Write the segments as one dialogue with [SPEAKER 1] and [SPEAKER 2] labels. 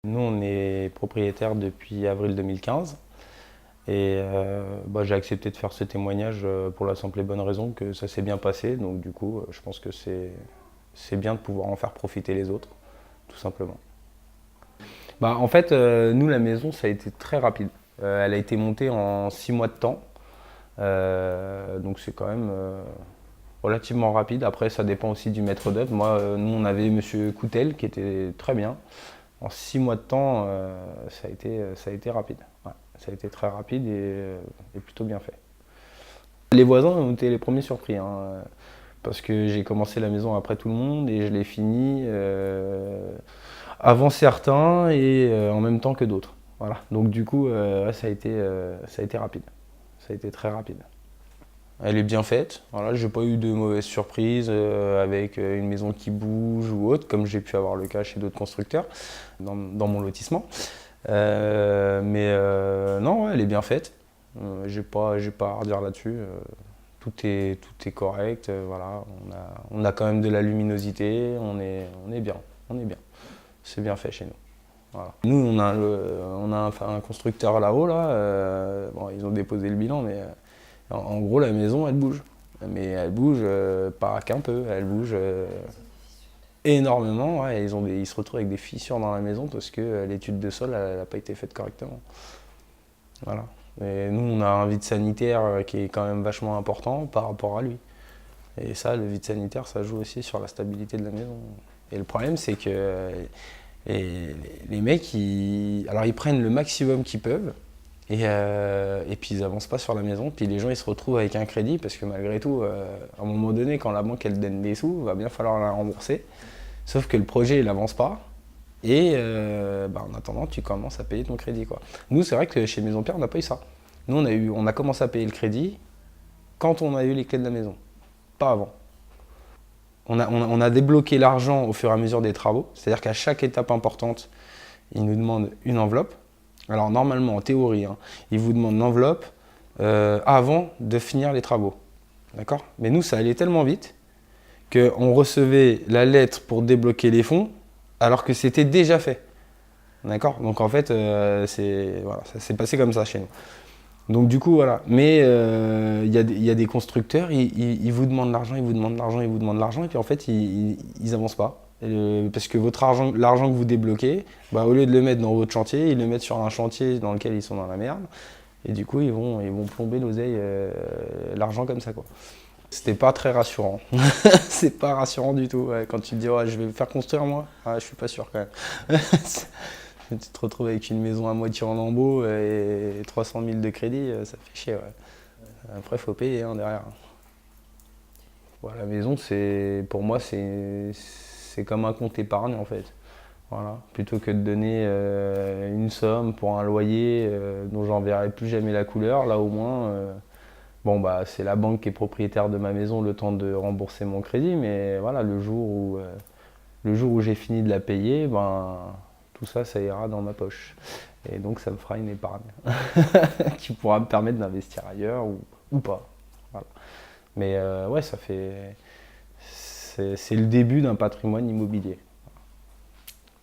[SPEAKER 1] Nous, on est propriétaire depuis avril 2015 et j'ai accepté de faire ce témoignage pour la simple et bonne raison que ça s'est bien passé. Donc du coup, je pense que c'est bien de pouvoir en faire profiter les autres, tout simplement. En fait, nous, la maison, ça a été très rapide. Elle a été montée en 6 mois de temps. Donc c'est quand même relativement rapide. Après, ça dépend aussi du maître d'œuvre. Moi, nous, on avait Monsieur Coutel qui était très bien. En 6 mois de temps, ça a été rapide. Ouais, ça a été très rapide et plutôt bien fait. Les voisins ont été les premiers surpris, hein, parce que j'ai commencé la maison après tout le monde et je l'ai fini avant certains et en même temps que d'autres. Voilà. Donc du coup, ouais, ça a été rapide. Ça a été très rapide. Elle est bien faite. Voilà, j'ai pas eu de mauvaises surprises avec une maison qui bouge ou autre, comme j'ai pu avoir le cas chez d'autres constructeurs dans mon lotissement. Non, ouais, elle est bien faite. J'ai pas à redire là-dessus. Tout est correct. Voilà, on a quand même de la luminosité. On est bien. On est bien. C'est bien fait chez nous. Voilà. Nous, on a un constructeur là-haut. Bon, ils ont déposé le bilan, mais en gros, la maison, elle bouge. Mais elle bouge pas qu'un peu, elle bouge énormément. Ouais, ils se retrouvent avec des fissures dans la maison parce que l'étude de sol n'a pas été faite correctement. Voilà. Et nous, on a un vide sanitaire qui est quand même vachement important par rapport à lui. Et ça, le vide sanitaire, ça joue aussi sur la stabilité de la maison. Et le problème, c'est que les mecs, alors ils prennent le maximum qu'ils peuvent. Et puis ils avancent pas sur la maison, puis les gens ils se retrouvent avec un crédit parce que malgré tout, à un moment donné, quand la banque elle donne des sous, il va bien falloir la rembourser. Sauf que le projet il avance pas, et en attendant tu commences à payer ton crédit, quoi. Nous c'est vrai que chez Maison Pierre on n'a pas eu ça. Nous on a commencé à payer le crédit quand on a eu les clés de la maison, pas avant. On a débloqué l'argent au fur et à mesure des travaux, c'est-à-dire qu'à chaque étape importante, ils nous demandent une enveloppe. Alors normalement, en théorie, hein, ils vous demandent l'enveloppe avant de finir les travaux. D'accord? Mais nous, ça allait tellement vite qu'on recevait la lettre pour débloquer les fonds alors que c'était déjà fait. D'accord? Donc en fait, voilà, ça s'est passé comme ça chez nous. Donc du coup, voilà. Mais il y a des constructeurs, ils vous demandent l'argent, ils vous demandent l'argent, ils vous demandent l'argent, et puis en fait, ils avancent pas. Parce que votre argent, l'argent que vous débloquez, au lieu de le mettre dans votre chantier, ils le mettent sur un chantier dans lequel ils sont dans la merde. Et du coup, ils vont plomber l'oseille, l'argent comme ça, quoi. C'était pas très rassurant. C'est pas rassurant du tout. Ouais. Quand tu te dis, ouais, je vais me faire construire moi, je suis pas sûr quand même. Tu te retrouves avec une maison à moitié en lambeaux et 300 000 de crédit, ça fait chier. Ouais. Après, il faut payer hein, derrière. La maison, pour moi, c'est comme un compte épargne en fait. Voilà. Plutôt que de donner une somme pour un loyer dont j'en verrai plus jamais la couleur, là au moins, c'est la banque qui est propriétaire de ma maison le temps de rembourser mon crédit, mais voilà, le jour où j'ai fini de la payer, tout ça, ça ira dans ma poche. Et donc ça me fera une épargne qui pourra me permettre d'investir ailleurs ou pas. Voilà. Mais ouais, c'est le début d'un patrimoine immobilier.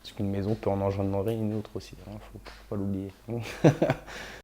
[SPEAKER 1] Parce qu'une maison peut en engendrer une autre aussi, hein, faut pas l'oublier.